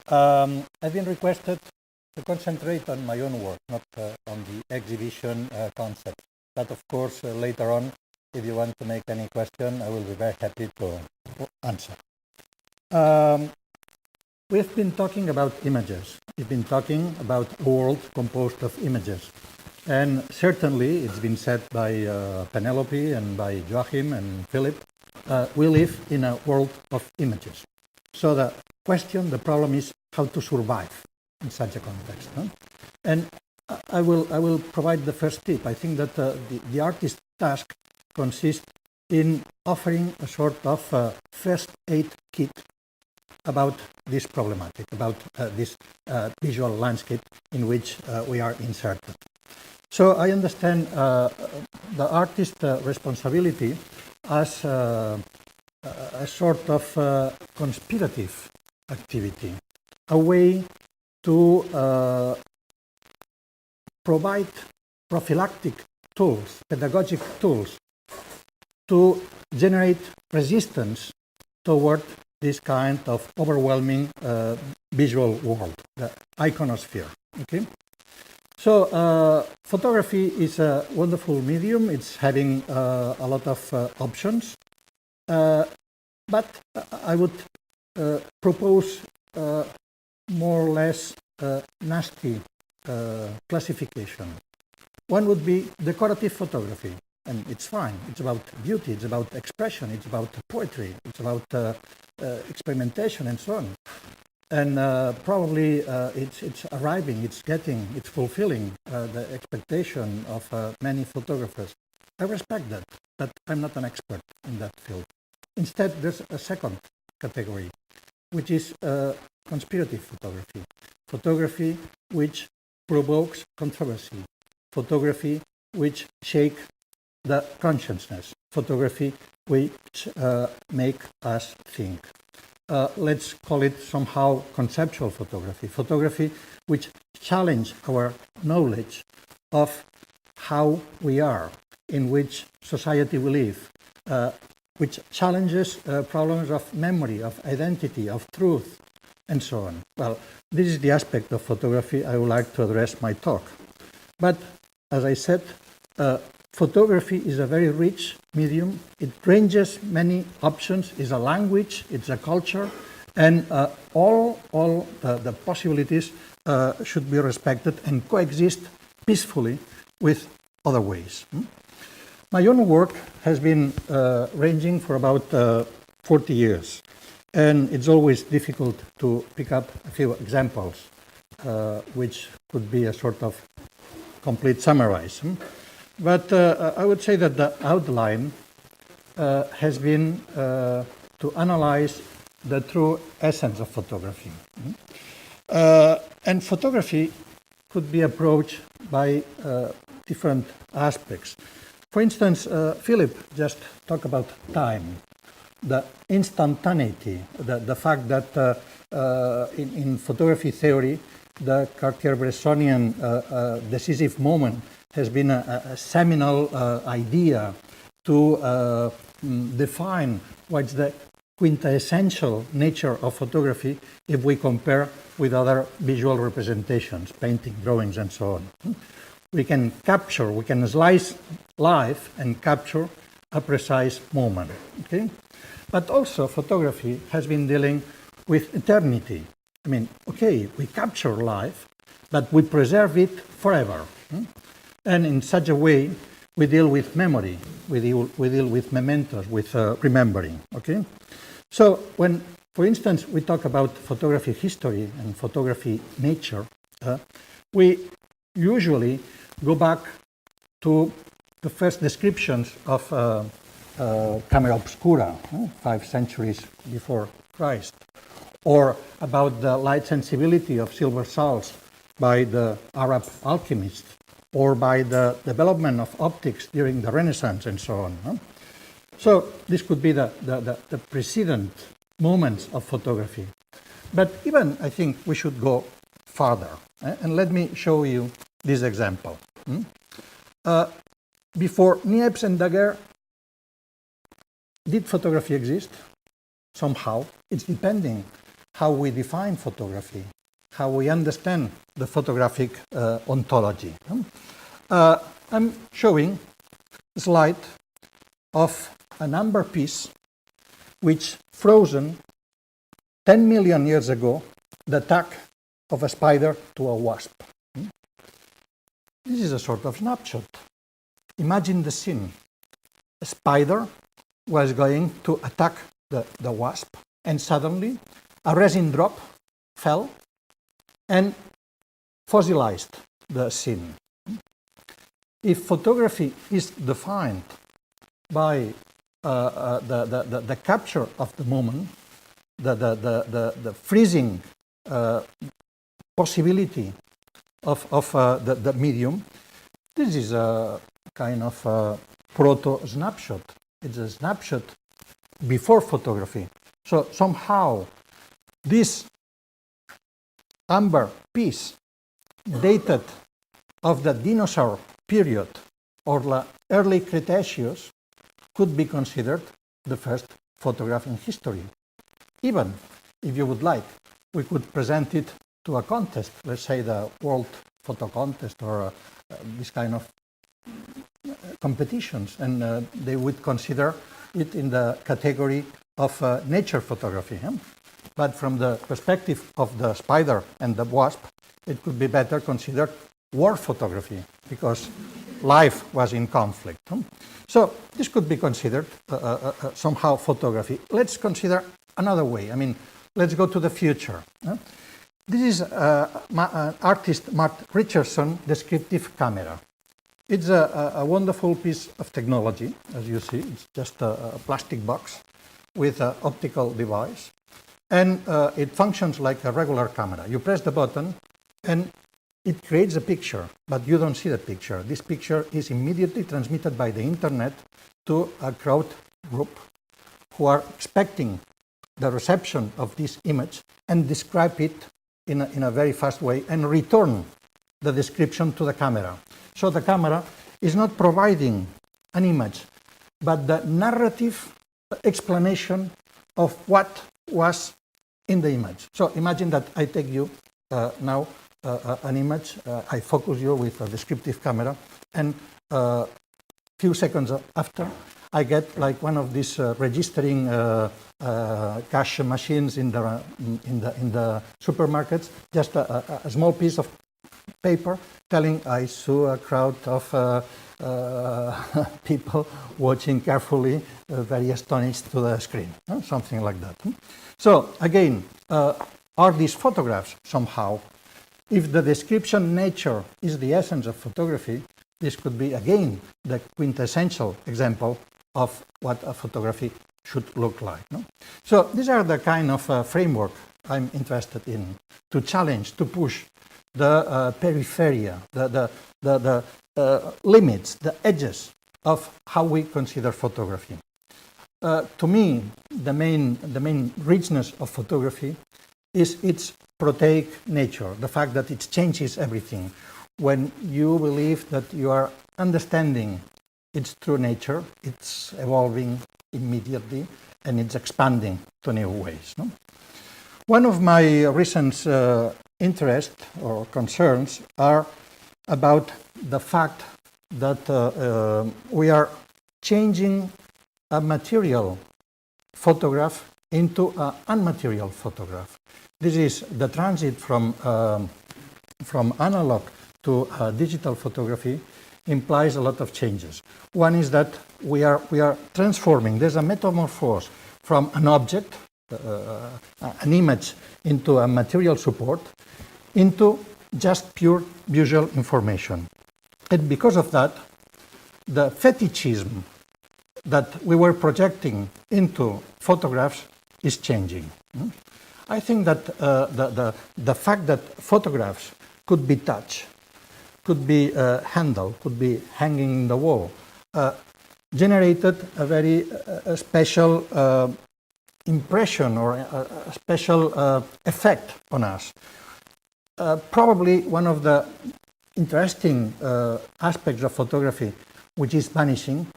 I've been requested to concentrate on my own work, not on the exhibition concept. But of course, later on, if you want to make any question, I will be very happy to answer. We've been talking about images. We've been talking about a world composed of images. And certainly, it's been said by Penelope and by Joachim and Philip, we live in a world of images. So the question, the problem is how to survive in such a context. Huh? And I will provide the first tip. I think that the artist's task consists in offering a sort of first aid kit about this problematic, about this visual landscape in which we are inserted. So I understand the artist's responsibility as a sort of conspirative activity, a way to provide prophylactic tools, pedagogic tools, to generate resistance toward this kind of overwhelming visual world, the iconosphere. Okay? So photography is a wonderful medium. It's having a lot of options. But I would propose more or less nasty classification. One would be decorative photography, and it's fine. It's about beauty, it's about expression, it's about poetry, it's about experimentation and so on. And probably it's arriving, it's fulfilling the expectation of many photographers. I respect that, but I'm not an expert in that field. Instead, there's a second category, which is conspirative photography. Photography which provokes controversy. Photography which shakes the consciousness. Photography which make us think. Let's call it somehow conceptual photography. Photography which challenge our knowledge of how we are, in which society we live, which challenges problems of memory, of identity, of truth, and so on. Well, this is the aspect of photography I would like to address my talk. But, as I said, photography is a very rich medium. It ranges many options. It's a language, it's a culture, and all the possibilities should be respected and coexist peacefully with other ways. My own work has been ranging for about 40 years, and it's always difficult to pick up a few examples, which could be a sort of complete summary. But I would say that the outline has been to analyze the true essence of photography. And photography could be approached by different aspects. For instance, Philip just talked about time, the instantaneity, the fact that in photography theory, the Cartier-Bressonian decisive moment has been a seminal idea to define what's the quintessential nature of photography if we compare with other visual representations, painting, drawings, and so on. We can slice life and capture a precise moment. Okay? But also photography has been dealing with eternity. I mean, okay, we capture life, but we preserve it forever. And in such a way, we deal with memory, we deal with mementos, with remembering. Okay? So when, for instance, we talk about photography history and photography nature, we usually go back to the first descriptions of camera obscura, 5 centuries before Christ, or about the light sensibility of silver salts by the Arab alchemists, or by the development of optics during the Renaissance, and so on. So this could be the precedent moments of photography. But even, I think, we should go farther. And let me show you this example. Before Niepce and Daguerre, did photography exist? Somehow. It's depending how we define photography, how we understand the photographic ontology. I'm showing a slide of an amber piece which frozen 10 million years ago the attack of a spider to a wasp. This is a sort of snapshot. Imagine the scene. A spider was going to attack the wasp, and suddenly a resin drop fell and fossilized the scene. If photography is defined by the capture of the moment, the freezing possibility of the medium, this is a kind of proto-snapshot. It's a snapshot before photography. So somehow this amber piece dated of the dinosaur period or the early Cretaceous could be considered the first photograph in history. Even if you would like, we could present it to a contest, let's say the World Photo Contest or this kind of competitions, and they would consider it in the category of nature photography. But from the perspective of the spider and the wasp, it could be better considered war photography, because life was in conflict. So this could be considered somehow photography. Let's consider another way. I mean, let's go to the future. This is artist Mark Richardson descriptive camera. It's a wonderful piece of technology, as you see. It's just a plastic box with an optical device, and it functions like a regular camera. You press the button and it creates a picture, but you don't see the picture. This picture is immediately transmitted by the internet to a crowd group who are expecting the reception of this image and describe it in a very fast way and return the description to the camera. So the camera is not providing an image, but the narrative explanation of what was in the image. So imagine that I take you now an image, I focus you with a descriptive camera, and few seconds after, I get like one of these registering cash machines in the supermarkets, just a small piece of paper telling I saw a crowd of people watching carefully, very astonished to the screen, something like that. So again, are these photographs somehow? If the description nature is the essence of photography, this could be again the quintessential example of what a photography should look like. So these are the kind of framework I'm interested in, to challenge, to push the peripheria, the limits, the edges of how we consider photography. To me, the main richness of photography is its proteic nature, the fact that it changes everything. When you believe that you are understanding its true nature, it's evolving immediately and it's expanding to new ways. One of my recent interests or concerns are about the fact that we are changing a material photograph into an unmaterial photograph. This is the transit from analog to digital photography implies a lot of changes. One is that we are transforming. There's a metamorphose from an object, an image, into a material support, into just pure visual information. And because of that, the fetishism that we were projecting into photographs is changing. I think that the fact that photographs could be touched, could be handled, could be hanging in the wall, generated a very special impression or a special effect on us. Probably one of the interesting aspects of photography which is vanishing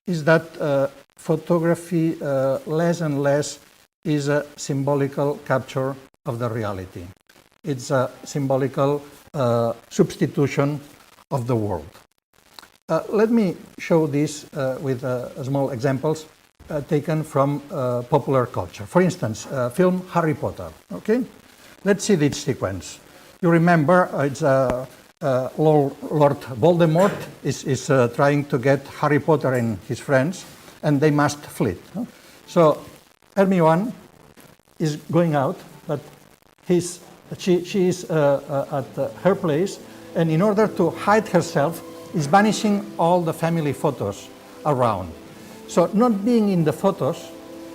is that photography less and less is a symbolical capture of the reality. It's a symbolical substitution of the world. Let me show this with small examples taken from popular culture. For instance, film Harry Potter. Okay, let's see this sequence. You remember it's Lord Voldemort is trying to get Harry Potter and his friends, and they must flee. So Hermione is going out, but she is at her place, and in order to hide herself, is banishing all the family photos around. So not being in the photos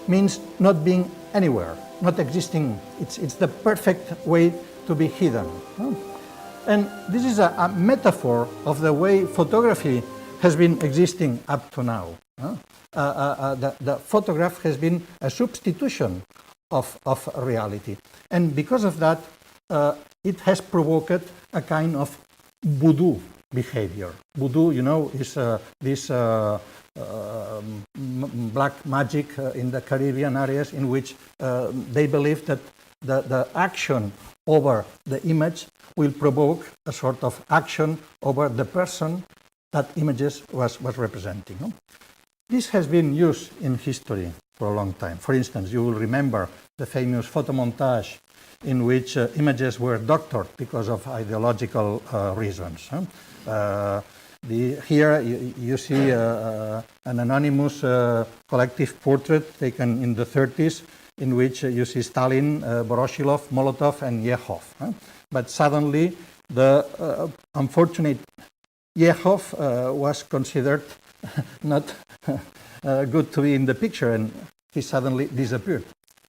means not being anywhere, not existing. It's the perfect way to be hidden. And this is a metaphor of the way photography has been existing up to now. The photograph has been a substitution of reality. And because of that, it has provoked a kind of voodoo behavior. Voodoo, you know, is this black magic in the Caribbean areas in which they believe that the action over the image will provoke a sort of action over the person that images was representing. No? This has been used in history for a long time. For instance, you will remember the famous photomontage in which images were doctored because of ideological reasons. Here you see an anonymous collective portrait taken in the 30s in which you see Stalin, Voroshilov, Molotov and Yehov. But suddenly the unfortunate Yehov was considered not good to be in the picture, and he suddenly disappeared.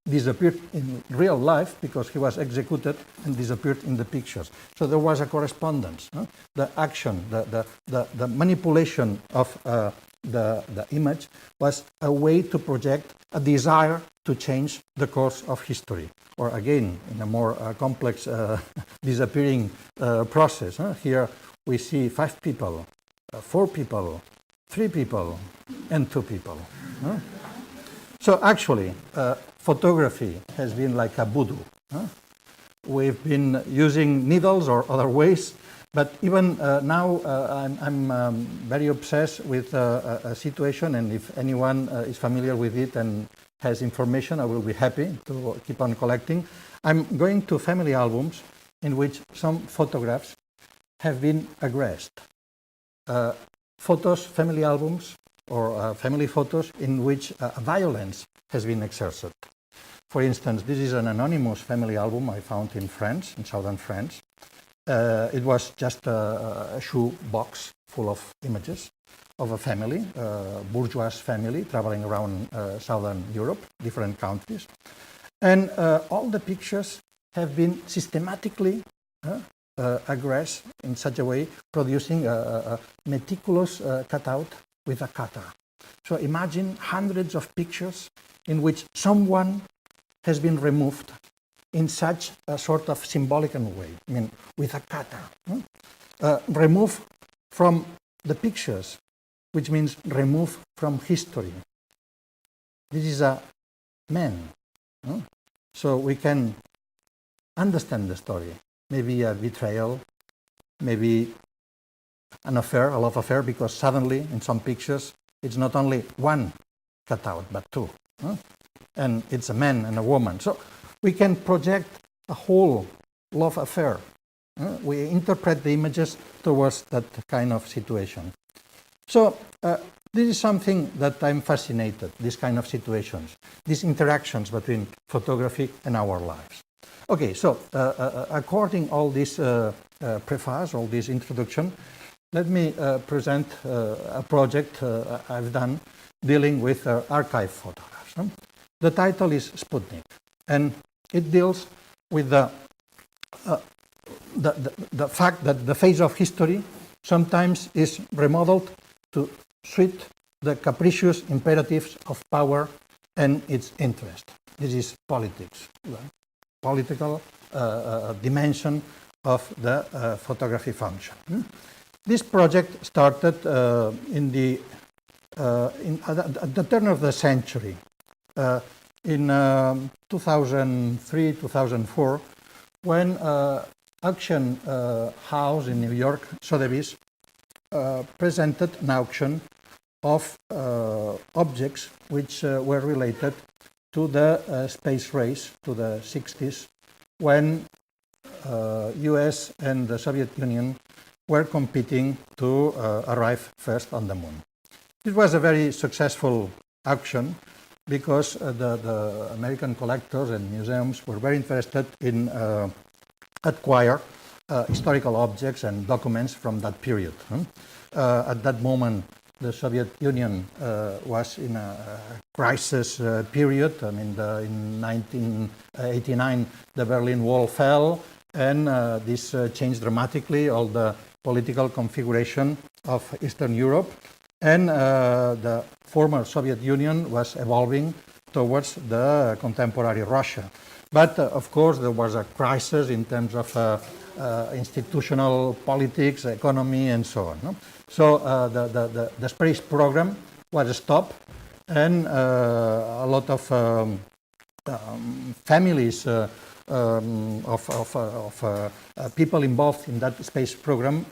Disappeared in real life because he was executed and disappeared in the pictures. So there was a correspondence. The action, the manipulation of the image was a way to project a desire to change the course of history. Or again, in a more complex disappearing process. Here we see 5 people, 4 people, 3 people, and 2 people. So actually, photography has been like a voodoo. We've been using needles or other ways, but even now I'm very obsessed with a situation, and if anyone is familiar with it and has information, I will be happy to keep on collecting. I'm going to family albums in which some photographs have been aggressed. Family albums or family photos in which violence has been exerted. For instance, this is an anonymous family album I found in France, in southern France. It was just a shoe box full of images of a family, bourgeois family traveling around southern Europe, different countries. And all the pictures have been systematically aggressed in such a way, producing a meticulous cutout with a cutter. So imagine hundreds of pictures in which someone has been removed in such a sort of symbolic way, I mean, with a cutter. Removed from the pictures, which means removed from history. This is a man. So we can understand the story. Maybe a betrayal, maybe an affair, a love affair, because suddenly in some pictures it's not only one cutout, but 2. And it's a man and a woman. So we can project a whole love affair. We interpret the images towards that kind of situation. So this is something that I'm fascinated, these kind of situations, these interactions between photography and our lives. Okay, so according all this preface, all this introduction, let me present a project I've done dealing with archive photographs. The title is Sputnik, and it deals with the fact that the face of history sometimes is remodeled to suit the capricious imperatives of power and its interest. This is politics, the political dimension of the photography function. This project started at the turn of the century. in 2003, 2004, when auction house in New York, Sotheby's, presented an auction of objects which were related to the space race to the 60s, when US and the Soviet Union were competing to arrive first on the moon. It was a very successful auction because the American collectors and museums were very interested in acquire historical objects and documents from that period. At that moment, the Soviet Union was in a crisis period. I mean, in 1989, the Berlin Wall fell, and this changed dramatically all the political configuration of Eastern Europe, and the former Soviet Union was evolving towards the contemporary Russia. But of course, there was a crisis in terms of institutional politics, economy, and so on. No? So the space program was stopped, and a lot of families of people involved in that space program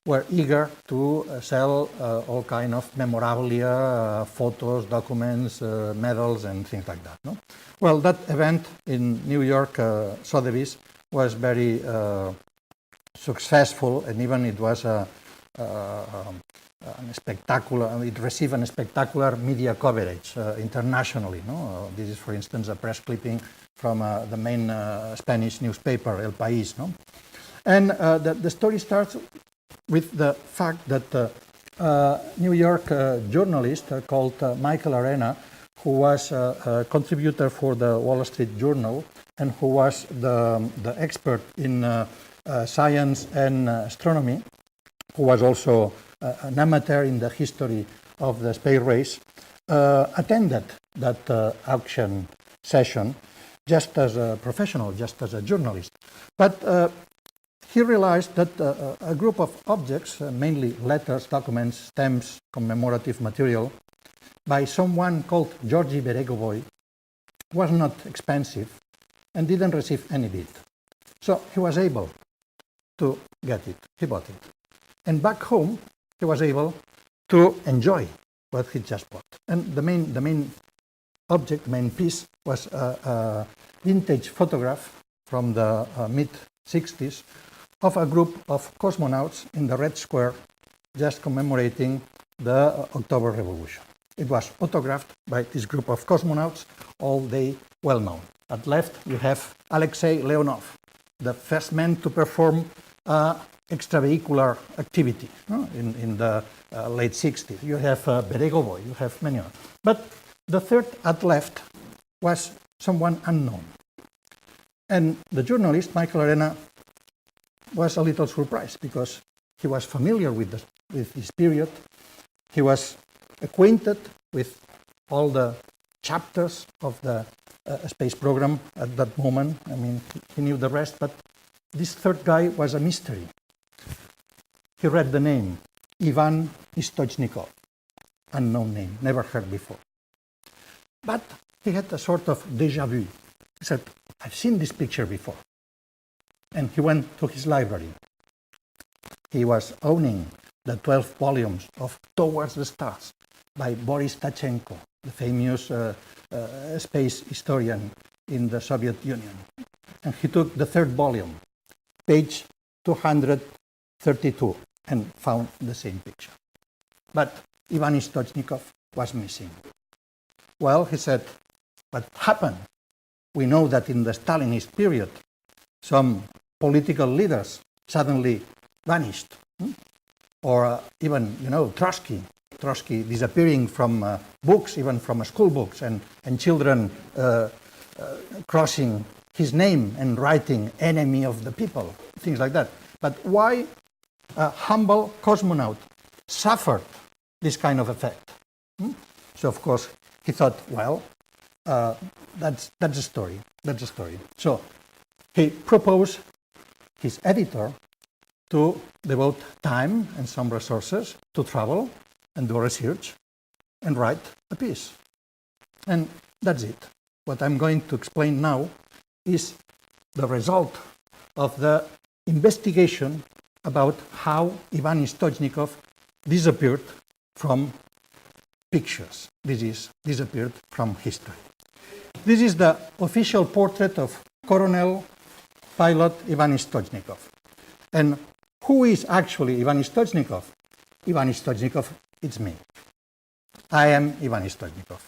were eager to sell all kind of memorabilia, photos, documents, medals, and things like that. No? Well, that event in New York, Sotheby's, was very successful, and even it was spectacular. It received a spectacular media coverage internationally. No? This is, for instance, a press clipping from the main Spanish newspaper, El País. No? And the story starts with the fact that New York journalist called Michael Arena, who was a contributor for the Wall Street Journal and who was the expert in science and astronomy, who was also an amateur in the history of the space race, attended that auction session just as a professional, just as a journalist. But he realized that a group of objects, mainly letters, documents, stamps, commemorative material, by someone called Georgy Beregovoy, was not expensive and didn't receive any bid. So he was able to get it. He bought it. And back home, he was able to enjoy what he just bought. And the main object, main piece, was a vintage photograph from the mid-60s of a group of cosmonauts in the Red Square just commemorating the October Revolution. It was autographed by this group of cosmonauts, all they well known. At left, you have Alexei Leonov, the first man to perform extravehicular activity in the late 60s. You have Beregovoy, you have many others. But the third at left was someone unknown. And the journalist, Michael Arena, was a little surprised because he was familiar with this period. He was acquainted with all the chapters of the space program at that moment. I mean, he knew the rest, but this third guy was a mystery. He read the name, Ivan Istochnikov, unknown name, never heard before. But he had a sort of déjà vu. He said, I've seen this picture before. And he went to his library. He was owning the 12 volumes of Towards the Stars by Boris Tachenko, the famous space historian in the Soviet Union. And he took the third volume, page 232, and found the same picture. But Ivan Istochnikov was missing. Well, he said, what happened? We know that in the Stalinist period, some political leaders suddenly vanished. Or even, Trotsky disappearing from books, even from school books, and children crossing his name and writing enemy of the people, things like that. But why a humble cosmonaut suffered this kind of effect? So, of course, he thought, well, that's a story. That's a story. So he proposed his editor to devote time and some resources to travel and do research and write a piece. And that's it. what I'm going to explain now is the result of the investigation about how Ivan Stoichnikov disappeared from pictures. This is disappeared from history. This is the official portrait of Colonel Pilot Ivan Stoichnikov. And who is actually Ivan Stoichnikov? Ivan Stoichnikov, it's me. I am Ivan Stoichnikov.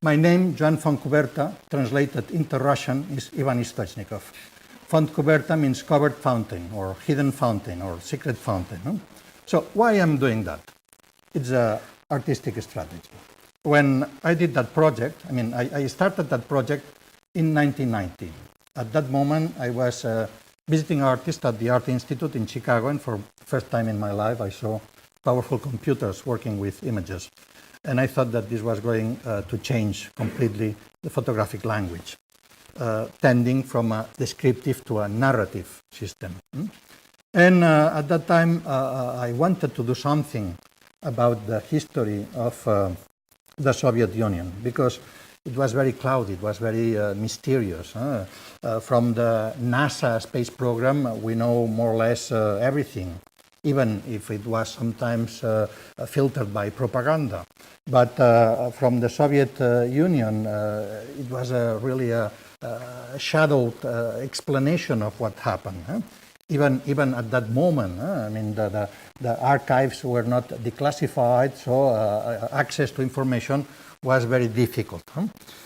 My name, Joan Fontcuberta, translated into Russian, is Ivan Stoichnikov. Fontcuberta means covered fountain, or hidden fountain, or secret fountain. No? So why am I doing that? It's an artistic strategy. When I did that project, I started that project in 1990. At that moment, I was a visiting artist at the Art Institute in Chicago, and for the first time in my life, I saw powerful computers working with images. And I thought that this was going to change completely the photographic language, tending from a descriptive to a narrative system. And at that time, I wanted to do something about the history of the Soviet Union, because it was very cloudy, it was very mysterious. From the NASA space program, we know more or less everything, even if it was sometimes filtered by propaganda. But from the Soviet Union, it was really a shadowed explanation of what happened. Even at that moment, the archives were not declassified, so access to information was very difficult.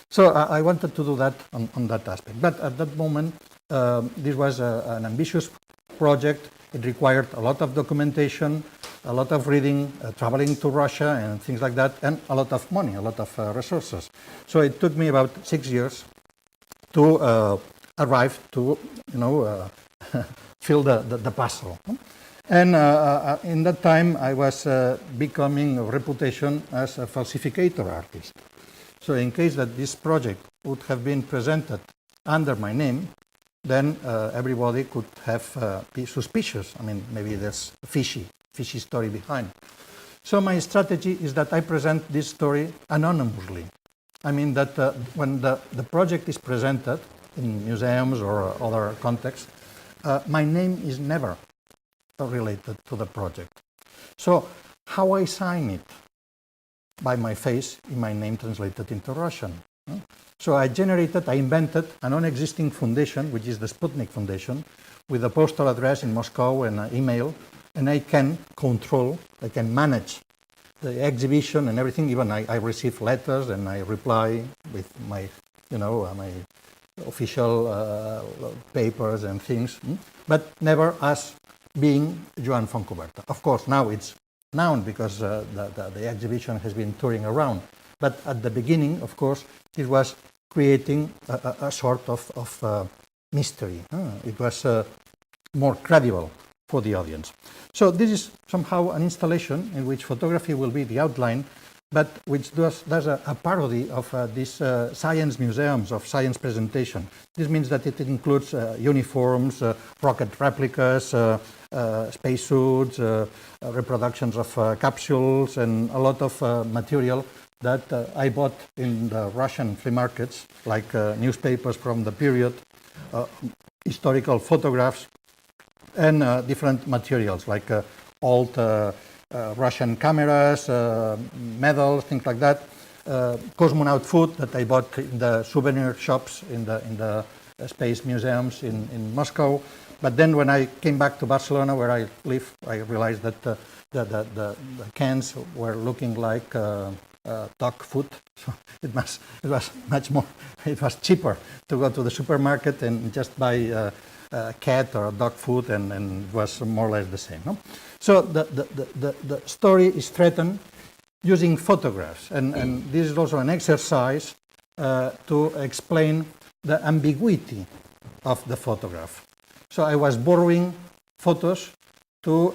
So I wanted to do that on that aspect. But at that moment, this was an ambitious project. It required a lot of documentation, a lot of reading, traveling to Russia and things like that, and a lot of money, a lot of resources. So it took me about 6 years to arrive to, fill the puzzle. And in that time, I was becoming a reputation as a falsificator artist. So in case that this project would have been presented under my name, then everybody could have be suspicious. Maybe there's a fishy story behind. So my strategy is that I present this story anonymously. That when the project is presented in museums or other contexts, my name is never related to the project. So how I sign it? By my face in my name translated into Russian. So I invented a non-existing foundation, which is the Sputnik Foundation, with a postal address in Moscow and an email, and I can manage the exhibition and everything. Even I receive letters and I reply with my, my official papers and things, but never as being Joan Fontcuberta. Of course, now it's known because the exhibition has been touring around. But at the beginning, of course, it was creating a sort of mystery. It was more credible for the audience. So this is somehow an installation in which photography will be the outline, but which does a parody of these science museums of science presentation. This means that it includes uniforms, rocket replicas, spacesuits, reproductions of capsules, and a lot of material that I bought in the Russian flea markets, like newspapers from the period, historical photographs, and different materials like old Russian cameras, medals, things like that. Cosmonaut food that I bought in the souvenir shops in the space museums in Moscow. But then when I came back to Barcelona, where I live, I realized that the cans were looking like dog food. So it was much more. It was cheaper to go to the supermarket and just buy a cat or a dog food, and it was more or less the same. No? So the story is threatened using photographs, and this is also an exercise to explain the ambiguity of the photograph. So I was borrowing photos to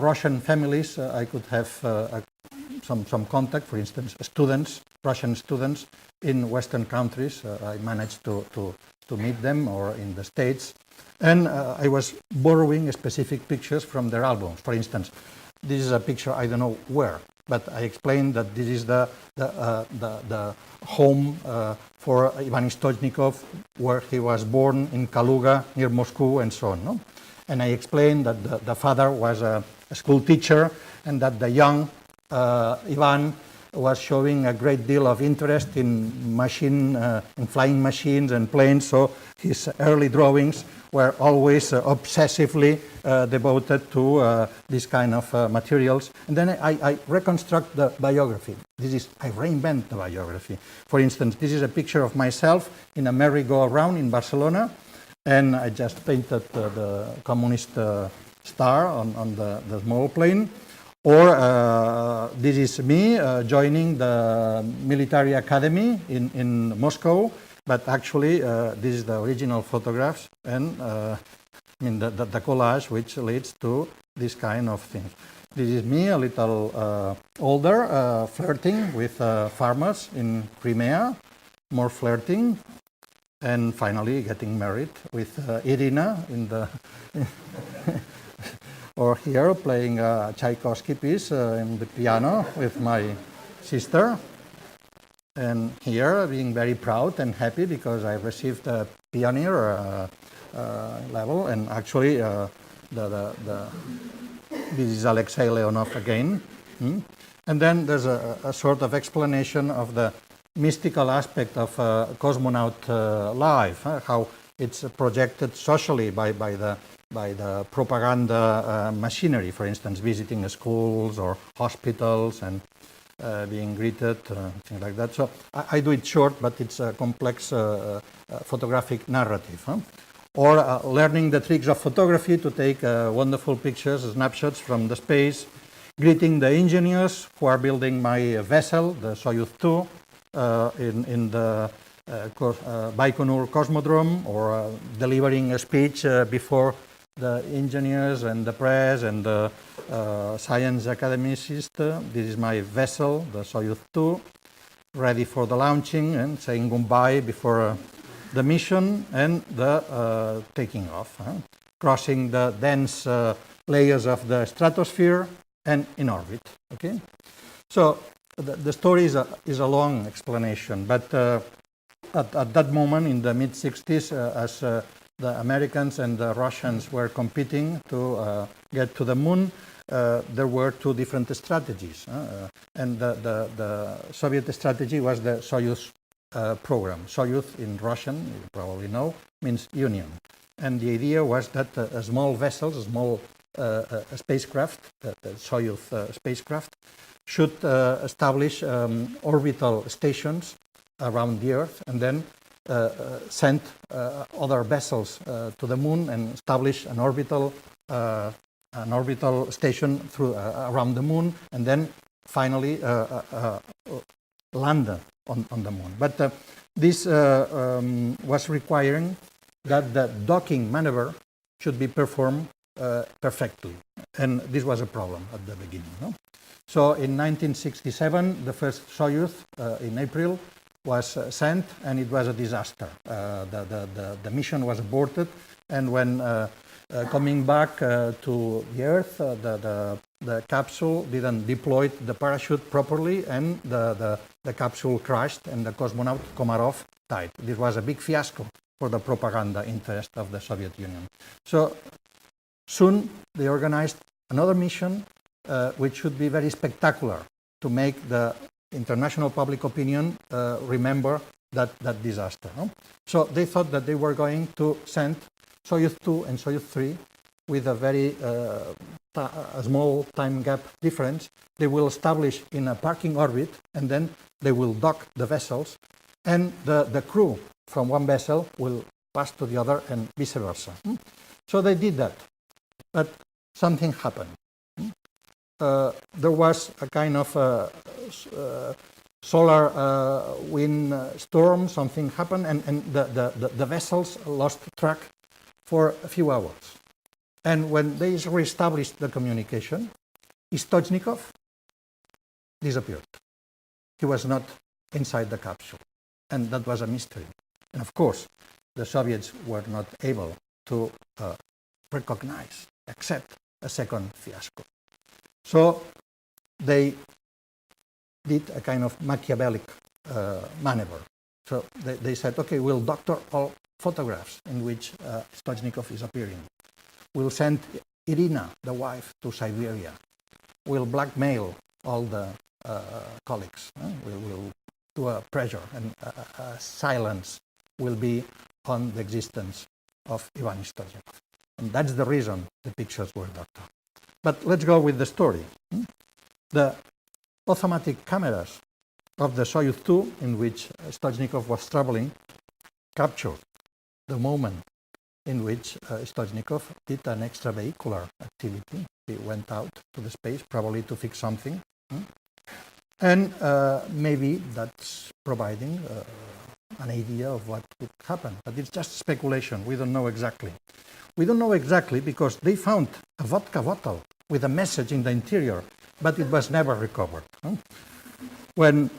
Russian families. I could have some contact, for instance, Russian students in Western countries. I managed to meet them, or in the States. And I was borrowing specific pictures from their albums. For instance, this is a picture, I don't know where. but I explained that this is the home for Ivan Stoichnikov, where he was born in Kaluga near Moscow and so on. No? And I explained that the father was a school teacher and that the young Ivan was showing a great deal of interest in flying machines and planes, so his early drawings were always obsessively devoted to this kind of materials. And then I reconstruct the biography. I reinvent the biography. For instance, this is a picture of myself in a merry-go-round in Barcelona, and I just painted the communist star on the small plane. Or this is me joining the military academy in Moscow, but actually this is the original photographs and the collage which leads to this kind of things. This is me a little older, flirting with farmers in Crimea, more flirting, and finally getting married with Irina in the... Or here, playing a Tchaikovsky piece in the piano with my sister. And here, being very proud and happy because I received a pioneer level. And actually, this is Alexei Leonov again. And then there's a sort of explanation of the mystical aspect of cosmonaut life, how it's projected socially by the propaganda machinery, for instance, visiting schools or hospitals and being greeted, things like that. So I do it short, but it's a complex photographic narrative. Or learning the tricks of photography to take wonderful pictures, snapshots from the space, greeting the engineers who are building my vessel, the Soyuz 2, in the Baikonur Cosmodrome, or delivering a speech before the engineers and the press and the science academicists. This is my vessel, the Soyuz 2, ready for the launching and saying goodbye before the mission and the taking off, crossing the dense layers of the stratosphere and in orbit. Okay, so the story is a long explanation, but at that moment in the mid-60s, as the Americans and the Russians were competing to get to the moon, there were two different strategies. And the Soviet strategy was the Soyuz program. Soyuz in Russian, you probably know, means union. And the idea was that small vessels, a small spacecraft, the Soyuz spacecraft, should establish orbital stations around the Earth and then send other vessels to the moon and establish an orbital station around the moon, and then finally land on the moon. But this was requiring that the docking maneuver should be performed perfectly, and this was a problem at the beginning. No? So in 1967, the first Soyuz in April was sent, and it was a disaster. The mission was aborted, and when coming back to the Earth, the capsule didn't deploy the parachute properly, and the capsule crashed, and the cosmonaut Komarov died. This was a big fiasco for the propaganda interest of the Soviet Union. So soon they organized another mission which should be very spectacular to make the international public opinion remember that disaster. No? So they thought that they were going to send Soyuz 2 and Soyuz 3 with a very small time gap difference. They will establish in a parking orbit, and then they will dock the vessels, and the crew from one vessel will pass to the other and vice versa. So they did that, but something happened. There was a kind of solar wind storm, something happened, and the vessels lost track for a few hours. And when they reestablished the communication, Stoichnikov disappeared. He was not inside the capsule, and that was a mystery. And of course, the Soviets were not able to accept a second fiasco. So they did a kind of Machiavellic maneuver. So they said, okay, we'll doctor all photographs in which Stoichnikov is appearing. We'll send Irina, the wife, to Siberia. We'll blackmail all the colleagues. We'll do a pressure, and silence will be on the existence of Ivan Stoichnikov. And that's the reason the pictures were doctored. But let's go with the story. The automatic cameras of the Soyuz 2, in which Stoichnikov was traveling, captured the moment in which Stoichnikov did an extravehicular activity. He went out to the space, probably to fix something. And maybe that's providing an idea of what would happen. But it's just speculation. We don't know exactly. We don't know exactly because they found a vodka bottle with a message in the interior, but it was never recovered. When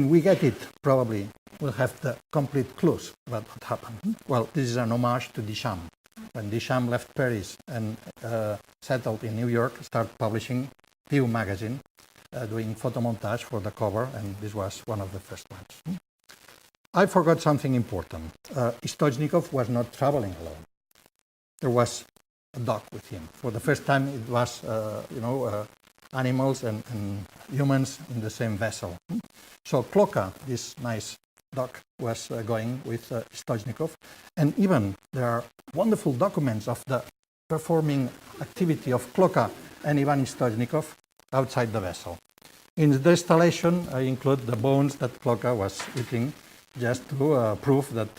we get it, probably we'll have the complete clues about what happened. Well, this is an homage to Duchamp. When Duchamp left Paris and settled in New York, started publishing Pew magazine, doing photomontage for the cover, and this was one of the first ones. I forgot something important. Stoichnikov was not traveling alone. There was a dog with him. For the first time, it was, animals and humans in the same vessel. So Kloka, this nice dog, was going with Stoichnikov, and even there are wonderful documents of the performing activity of Kloka and Ivan Stoichnikov outside the vessel. In the installation, I include the bones that Kloka was eating, just to prove that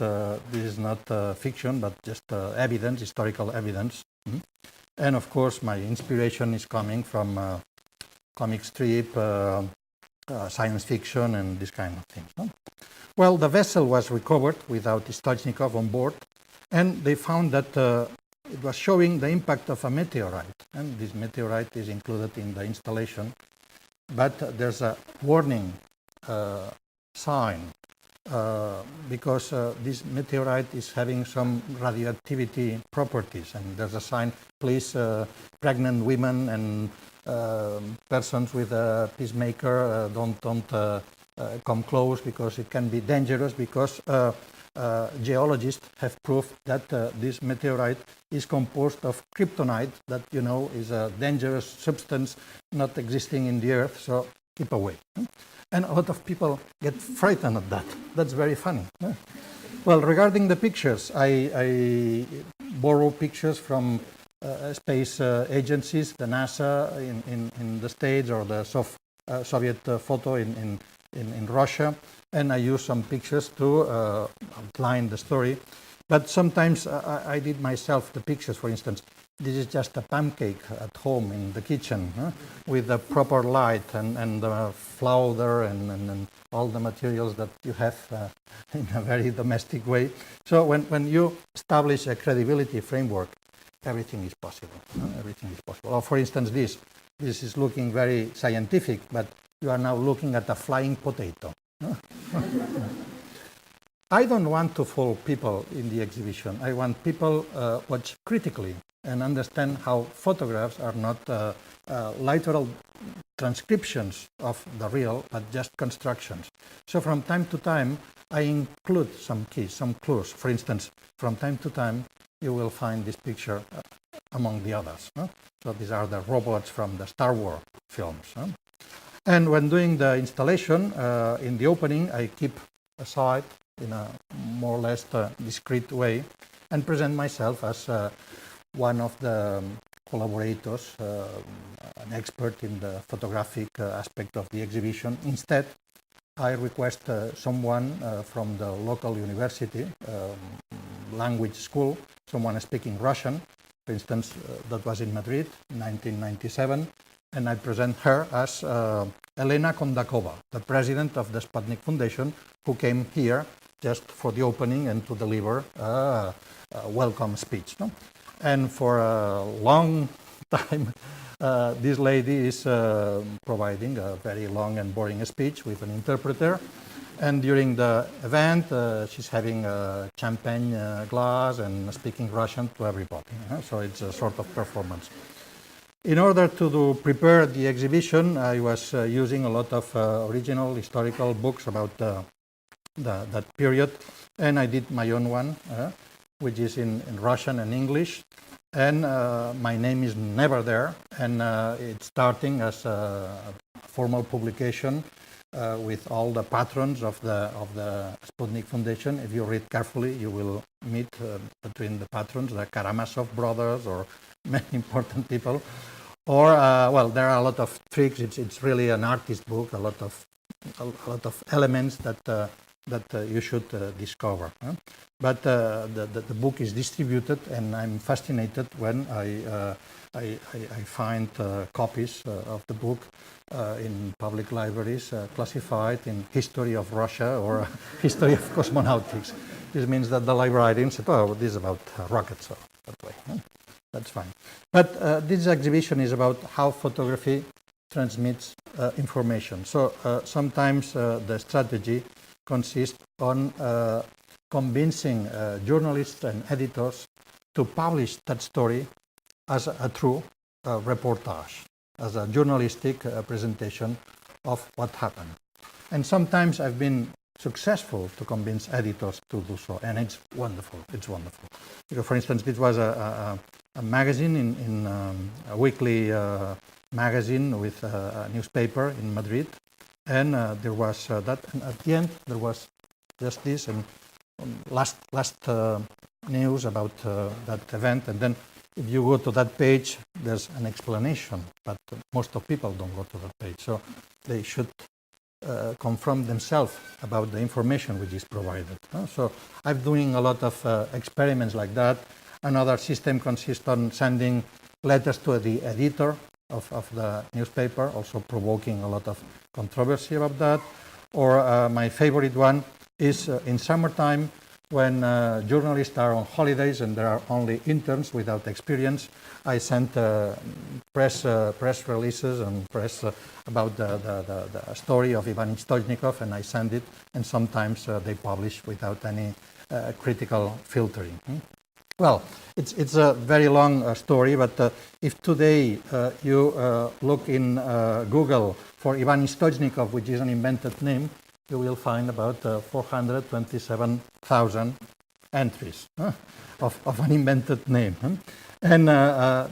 this is not fiction, but just evidence, historical evidence. And of course, my inspiration is coming from comic strip, science fiction, and this kind of things. No? Well, the vessel was recovered without Stoichnikov on board, and they found that it was showing the impact of a meteorite, and this meteorite is included in the installation. But there's a warning sign because this meteorite is having some radioactivity properties, and there's a sign, please, pregnant women and persons with a pacemaker, don't come close because it can be dangerous, because geologists have proved that this meteorite is composed of kryptonite, that is a dangerous substance not existing in the earth, so keep away. And a lot of people get frightened of that. That's very funny. Well, regarding the pictures, I borrow pictures from space agencies, the NASA in the States, or the Soviet photo in Russia, and I use some pictures to outline the story. But sometimes I did myself the pictures. For instance, this is just a pancake at home in the kitchen, with the proper light and the flour and all the materials that you have in a very domestic way. So when you establish a credibility framework, everything is possible. Everything is possible. Or for instance, this is looking very scientific, but you are now looking at a flying potato. I don't want to fool people in the exhibition. I want people watch critically and understand how photographs are not literal transcriptions of the real, but just constructions. So from time to time, I include some keys, some clues. For instance, from time to time, you will find this picture among the others. So these are the robots from the Star Wars films. And when doing the installation, in the opening, I keep aside in a more or less discreet way and present myself as one of the collaborators, an expert in the photographic aspect of the exhibition. Instead, I request someone from the local university, language school, someone speaking Russian, for instance, that was in Madrid in 1997, and I present her as Elena Kondakova, the president of the Sputnik Foundation, who came here just for the opening and to deliver a welcome speech. No? And for a long time, this lady is providing a very long and boring speech with an interpreter. And during the event, she's having a champagne glass and speaking Russian to everybody. So it's a sort of performance. In order to prepare the exhibition, I was using a lot of original historical books about that period, and I did my own one, which is in Russian and English, and my name is never there, and it's starting as a formal publication with all the patrons of the Sputnik Foundation. If you read carefully, you will meet between the patrons, the Karamazov brothers, or many important people. Or well, there are a lot of tricks. It's really an artist book. A lot of elements that you should discover. But the book is distributed, and I'm fascinated when I find copies of the book in public libraries, classified in history of Russia or history of cosmonautics. This means that the librarian said, "Oh, this is about rockets," so that way. That's fine. But this exhibition is about how photography transmits information. So sometimes the strategy consists on convincing journalists and editors to publish that story as a true reportage, as a journalistic presentation of what happened. And sometimes I've been successful to convince editors to do so, and it's wonderful. It's wonderful. Because, for instance, it was a magazine in a weekly magazine with a newspaper in Madrid, and there was that. And at the end, there was just this and last news about that event. And then, if you go to that page, there's an explanation. But most of people don't go to that page, so they should confront themselves about the information which is provided. So I'm doing a lot of experiments like that. Another system consists on sending letters to the editor of the newspaper, also provoking a lot of controversy about that. Or my favorite one is in summertime, when journalists are on holidays and there are only interns without experience. I sent press releases and press about the story of Ivan Stoichnikov, and I send it, and sometimes they publish without any critical filtering. Well, it's a very long story, but if today you look in Google for Ivan Stoichnikov, which is an invented name, you will find about 427,000 entries of an invented name. And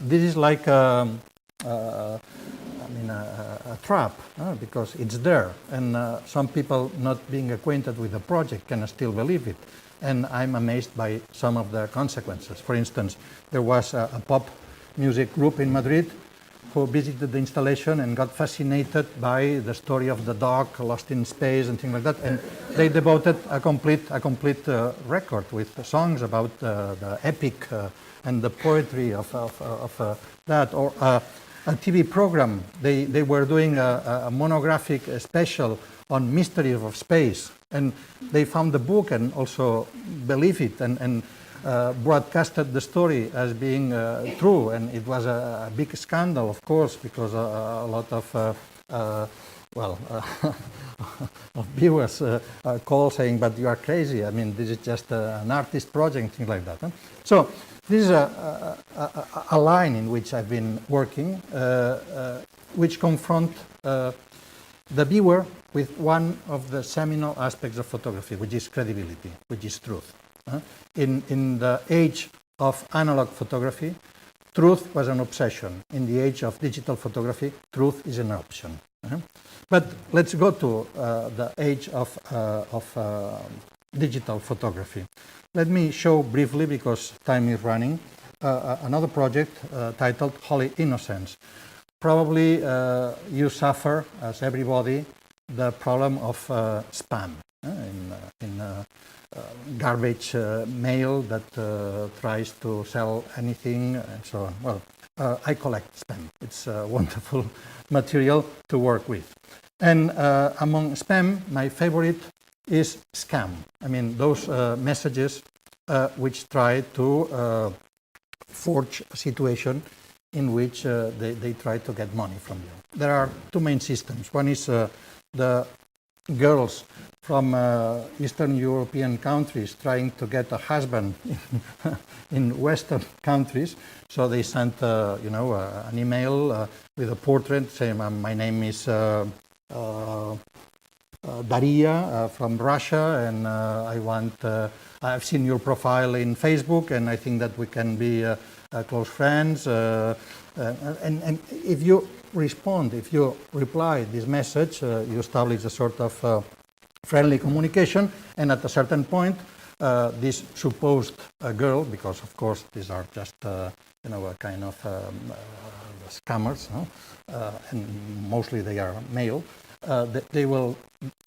this is like a trap, because it's there, and some people not being acquainted with the project can still believe it. And I'm amazed by some of the consequences. For instance, there was a pop music group in Madrid who visited the installation and got fascinated by the story of the dog lost in space and things like that. And they devoted a complete record with songs about the epic and the poetry of that. Or a TV program, they were doing a monographic special on mystery of space. And they found the book and also believed it and broadcasted the story as being true. And it was a big scandal, of course, because a lot of of viewers call saying, "But you are crazy. I mean, this is just an artist project," things like that. Huh? So this is a line in which I've been working, which confront the viewer with one of the seminal aspects of photography, which is credibility, which is truth. In the age of analog photography, truth was an obsession. In the age of digital photography, truth is an option. But let's go to the age of digital photography. Let me show briefly, because time is running, another project titled Holy Innocence. Probably you suffer, as everybody, the problem of spam in garbage mail that tries to sell anything and so on. Well, I collect spam. It's a wonderful material to work with. And among spam, my favorite is scam. I mean, those messages which try to forge a situation in which they try to get money from you. There are two main systems. One is the girls from Eastern European countries trying to get a husband in Western countries. So they sent, an email with a portrait saying, my name is Daria from Russia, and I've seen your profile in Facebook, and I think that we can be close friends. And if you respond, if you reply this message, you establish a sort of friendly communication, and at a certain point, this supposed girl, because of course these are just a kind of scammers, no? And mostly they are male.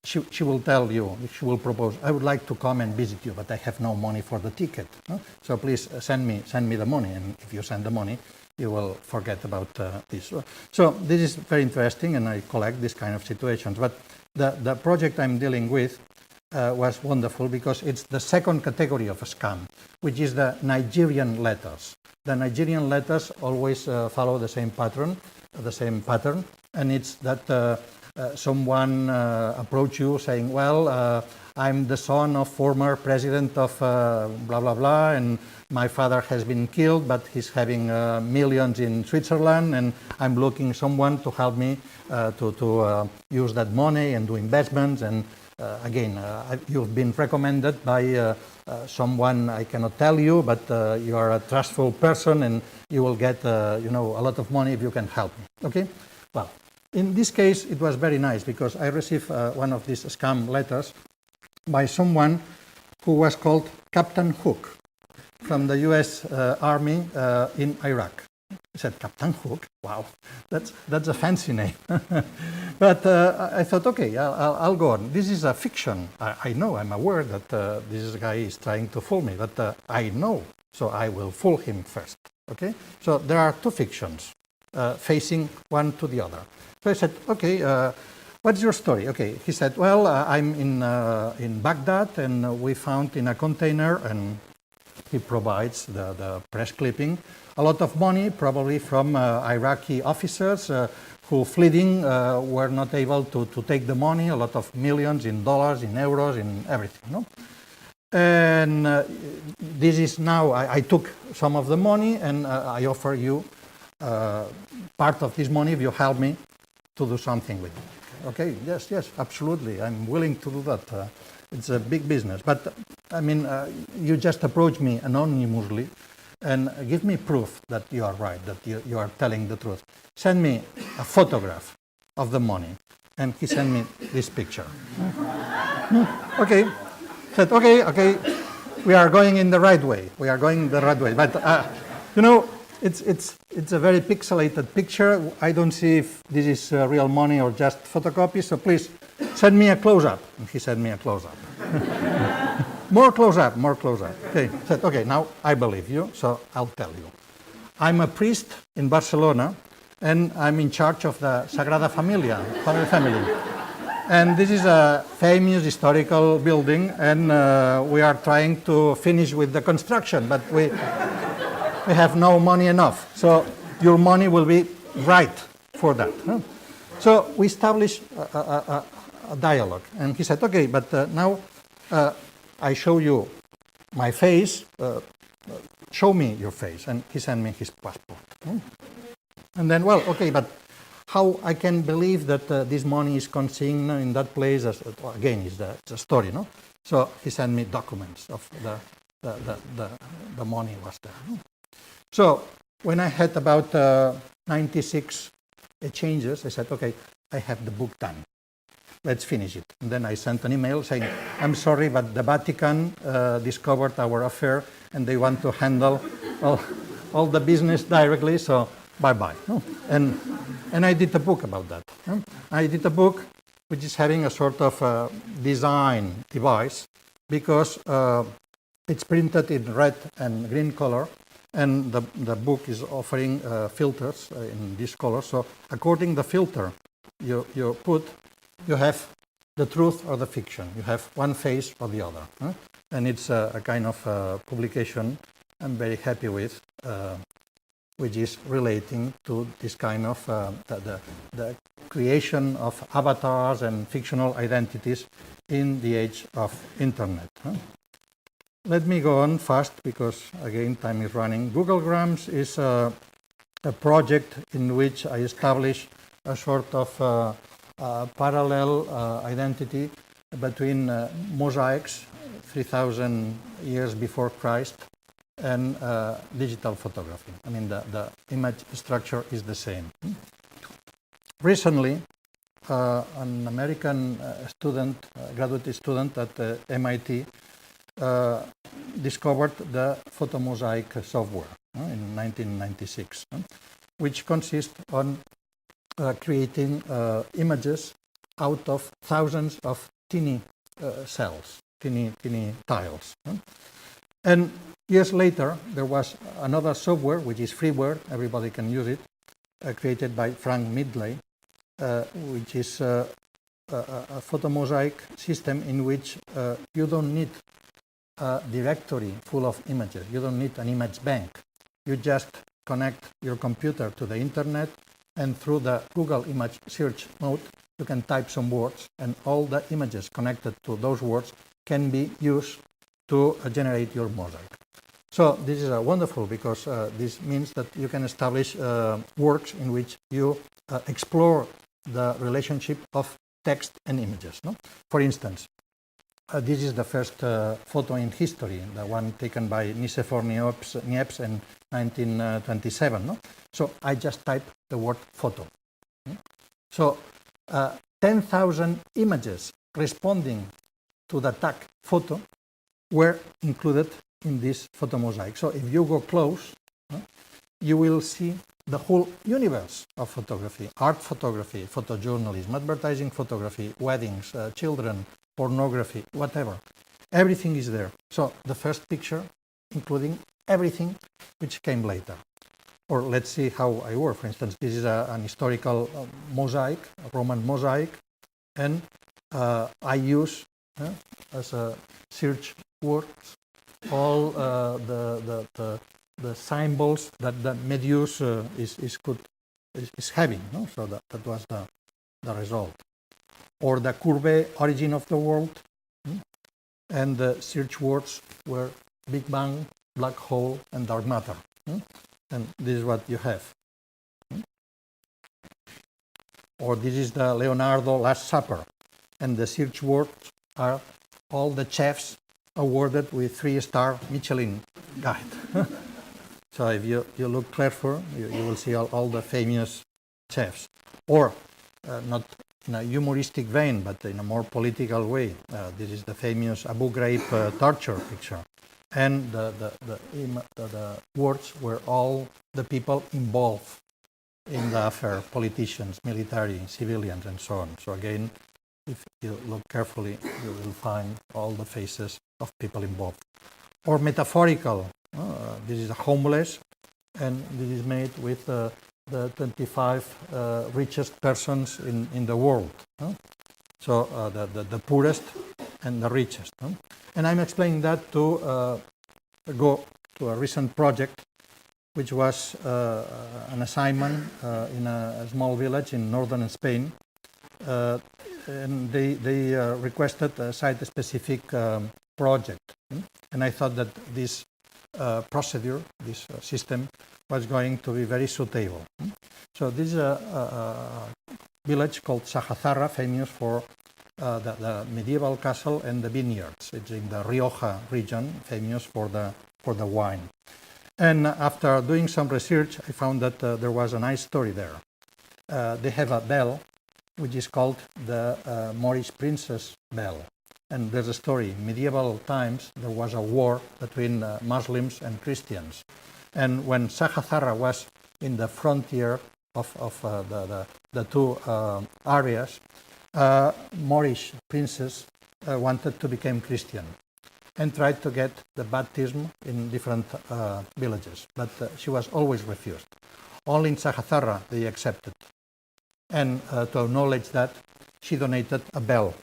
She will tell you, she will propose, I would like to come and visit you, but I have no money for the ticket. No? So please send me the money, and if you send the money, you will forget about this. So this is very interesting, and I collect this kind of situations. But the project I'm dealing with was wonderful because it's the second category of a scam, which is the Nigerian letters. The Nigerian letters always follow the same pattern, and it's that someone approach you saying, well, I'm the son of former president of blah, blah, blah, and my father has been killed, but he's having millions in Switzerland, and I'm looking someone to help me to use that money and do investments. And again, you've been recommended by someone I cannot tell you, but you are a trustful person, and you will get a lot of money if you can help me. Okay? Well, in this case, it was very nice because I received one of these scam letters by someone who was called Captain Hook from the U.S. Army in Iraq. I said, Captain Hook? Wow, that's a fancy name. But I thought, okay, I'll go on. This is a fiction. I know, I'm aware that this guy is trying to fool me, but I know, so I will fool him first. Okay? So there are two fictions facing one to the other. So I said, okay, what's your story? Okay, he said, well, I'm in Baghdad, and we found in a container, and he provides the press clipping, a lot of money, probably from Iraqi officers who fleeing were not able to take the money, a lot of millions in dollars, in euros, in everything. No? And this is now, I took some of the money, and I offer you part of this money if you help me to do something with it. Okay, yes, absolutely, I'm willing to do that. It's a big business, but I mean, you just approach me anonymously and give me proof that you are right, that you are telling the truth. Send me a photograph of the money. And he sent me this picture. Okay, said, okay, we are going in the right way. But, it's a very pixelated picture. I don't see if this is real money or just photocopy, so please send me a close-up. And he sent me a close-up. More close-up. Okay, said, okay, now I believe you, so I'll tell you. I'm a priest in Barcelona, and I'm in charge of the Sagrada Familia, family. And this is a famous historical building, and we are trying to finish with the construction, but we have no money enough. So your money will be right for that. Huh? So we established a dialogue, and he said, okay, but now I show you my face, show me your face. And he sent me his passport. And then, well, okay, but how I can believe that this money is consigned in that place? Again, it's a story, no? So he sent me documents of the money was there. No? So when I had about 96 changes, I said, okay, I have the book done. Let's finish it. And then I sent an email saying, I'm sorry, but the Vatican discovered our affair, and they want to handle all the business directly, so bye-bye. No? And I did a book about that. No? I did a book which is having a sort of design device, because it's printed in red and green color, and the book is offering filters in this color. So according to the filter you put, you have the truth or the fiction. You have one face or the other. And it's a kind of publication I'm very happy with. which is relating to this kind of the creation of avatars and fictional identities in the age of internet. Let me go on fast because, again, time is running. Googlegrams is a project in which I established a sort of parallel identity between mosaics 3,000 years before Christ and digital photography. I mean, the image structure is the same. Recently, an American student, graduate student at MIT, discovered the photomosaic software in 1996, which consists on creating images out of thousands of teeny cells, teeny tiles. And years later, there was another software, which is freeware, everybody can use it, created by Frank Midley, which is a photomosaic system in which you don't need a directory full of images. You don't need an image bank. You just connect your computer to the internet, and through the Google image search mode, you can type some words, and all the images connected to those words can be used to generate your mosaic. So this is wonderful because this means that you can establish works in which you explore the relationship of text and images. No? For instance, this is the first photo in history, the one taken by Nicephore Niepce in 1927. No? So I just type the word photo. So 10,000 images responding to the tag photo were included in this photomosaic. So if you go close, you will see the whole universe of photography: art photography, photojournalism, advertising photography, weddings, children, pornography, whatever. Everything is there. So the first picture, including everything which came later. Or let's see how I work. For instance, this is an historical mosaic, a Roman mosaic, and I use as a search words all the symbols that the Medius is having. No? So that was the result. Or the Courbet, origin of the world, and the search words were Big Bang, black hole, and dark matter. And this is what you have. Or this is the Leonardo Last Supper, and the search words are all the chefs awarded with 3-star Michelin guide. So if you look careful, you will see all the famous chefs. Or not in a humoristic vein, but in a more political way. This is the famous Abu Ghraib torture picture. And the words were all the people involved in the affair: politicians, military, civilians, and so on. So again, if you look carefully, you will find all the faces of people involved. Or metaphorical, this is a homeless, and this is made with the 25 richest persons in the world. So the poorest and the richest. And I'm explaining that to go to a recent project, which was an assignment in a small village in northern Spain. And they requested a site-specific project. And I thought that this procedure, this system, was going to be very suitable. So this is a village called Sajazarra, famous for the medieval castle and the vineyards. It's in the Rioja region, famous for the wine. And after doing some research, I found that there was a nice story there. They have a bell, which is called the Moorish Princess Bell. And there's a story. In medieval times, there was a war between Muslims and Christians. And when Sajazarra was in the frontier of the two areas, Moorish princess wanted to become Christian and tried to get the baptism in different villages, but she was always refused. Only in Sajazarra they accepted. And to acknowledge that, she donated a bell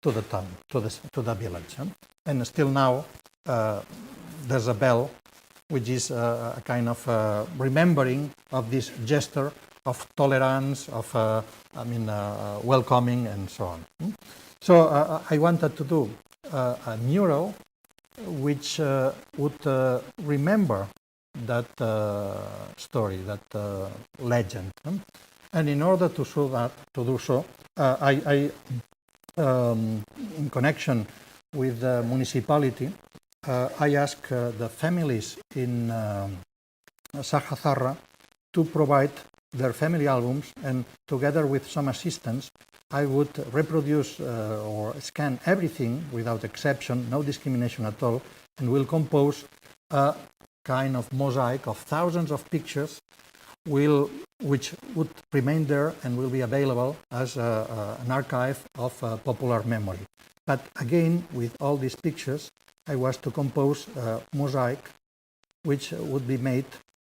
to the town, to the village. And still now, there's a bell which is a kind of remembering of this gesture of tolerance, of welcoming, and so on. So I wanted to do a mural which would remember that story, that legend. And in order to do so, in connection with the municipality, I asked the families in Sajazarra to provide their family albums, and together with some assistants, I would reproduce or scan everything without exception, no discrimination at all, and will compose a kind of mosaic of thousands of pictures which would remain there and will be available as an archive of popular memory. But again, with all these pictures, I was to compose a mosaic which would be made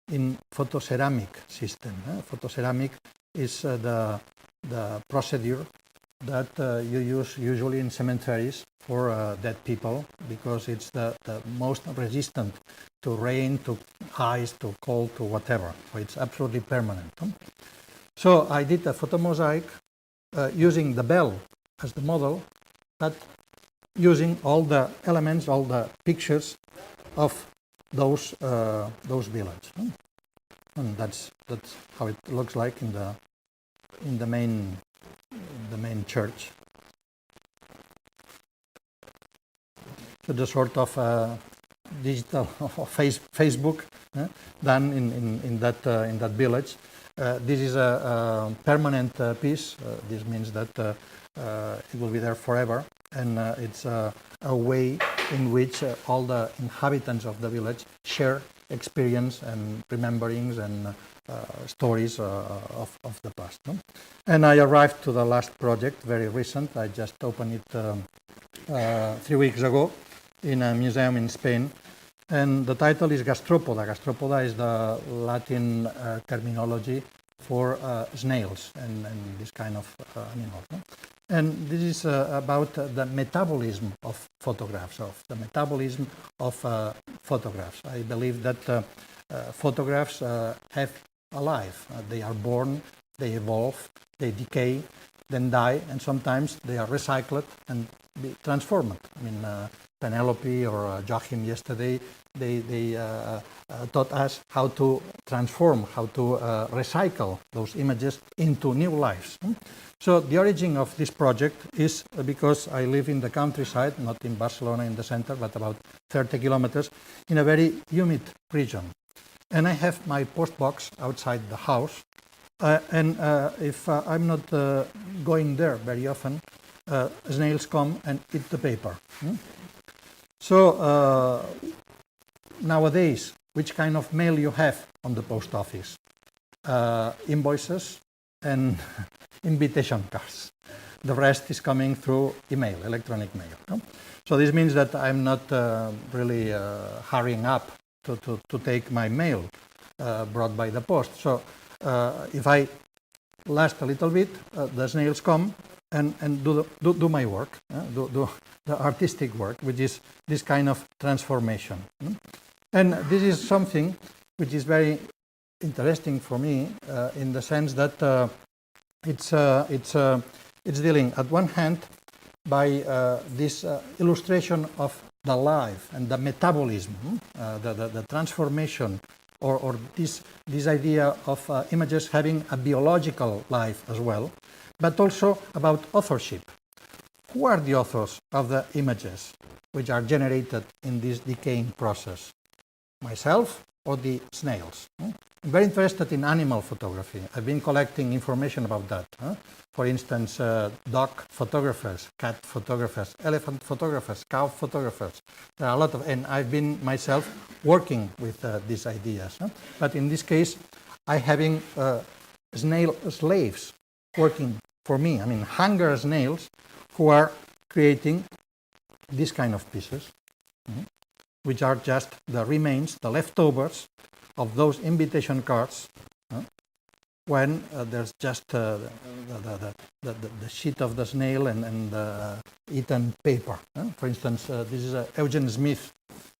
in photoceramic system. Photoceramic is the procedure that you use usually in cemeteries for dead people, because it's the most resistant to rain, to ice, to cold, to whatever. So it's absolutely permanent. So I did a photomosaic using the bell as the model, but using all the elements, all the pictures of those villages. And that's how it looks like in the main church. So the sort of digital Facebook done in that village. This is a permanent piece. This means that it will be there forever, and it's a way in which all the inhabitants of the village share experience and rememberings and stories of the past. And I arrived to the last project, very recent. I just opened it 3 weeks ago in a museum in Spain, and the title is Gastropoda. Gastropoda is the Latin terminology for snails and this kind of animal. And this is about the metabolism of photographs, the metabolism of photographs. I believe that photographs have a life. They are born, they evolve, they decay, then die, and sometimes they are recycled and be transformed. I mean, Penelope or Joachim yesterday, they taught us how to transform, how to recycle those images into new lives. So the origin of this project is because I live in the countryside, not in Barcelona in the center, but about 30 kilometers, in a very humid region. And I have my post box outside the house, and if I'm not going there very often, snails come and eat the paper. So nowadays, which kind of mail you have on the post office? Invoices and invitation cards. The rest is coming through email, electronic mail. So this means that I'm not really hurrying up to take my mail brought by the post. So if I last a little bit, the snails come and do my work, do the artistic work, which is this kind of transformation. And this is something which is very interesting for me in the sense that it's dealing at one hand by this illustration of the life and the metabolism, the transformation, or this idea of images having a biological life as well, but also about authorship. Who are the authors of the images which are generated in this decaying process? Myself or the snails? I'm very interested in animal photography. I've been collecting information about that. For instance, dog photographers, cat photographers, elephant photographers, cow photographers. There are a lot of, and I've been myself working with these ideas. But in this case, I'm having snail slaves working for me. I mean, hunger snails who are creating this kind of pieces, which are just the remains, the leftovers of those invitation cards when there's just the sheet of the snail and eaten paper. For instance, this is Eugene Smith's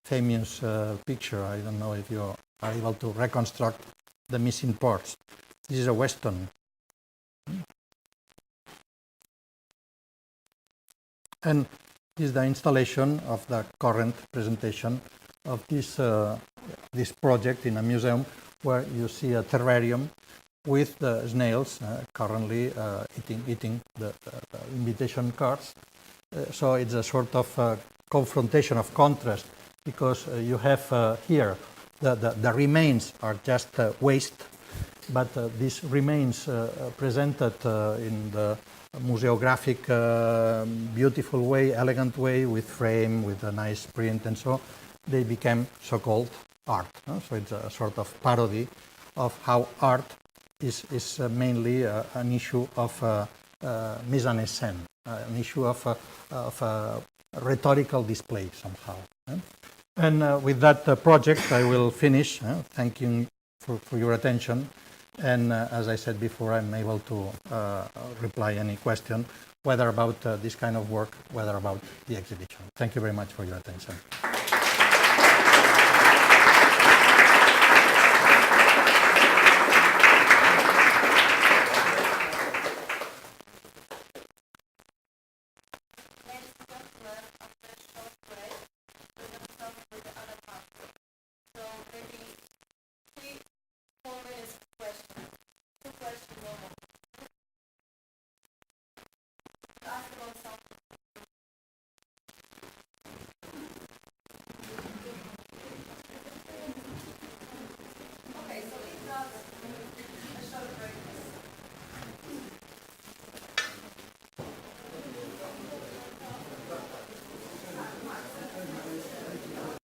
famous picture. I don't know if you are able to reconstruct the missing parts. This is a Weston. And this is the installation of the current presentation of this project in a museum, where you see a terrarium with the snails currently eating the invitation cards. So it's a sort of confrontation of contrast, because you have here the remains are just waste, but these remains presented in the museographic, beautiful way, elegant way, with frame, with a nice print, and so they became so-called art. So it's a sort of parody of how art is mainly an issue of mise en scène, an issue of rhetorical display somehow. And with that project, I will finish. Thank you for your attention. And as I said before, I'm able to reply any question, whether about this kind of work, whether about the exhibition. Thank you very much for your attention. Ask about something.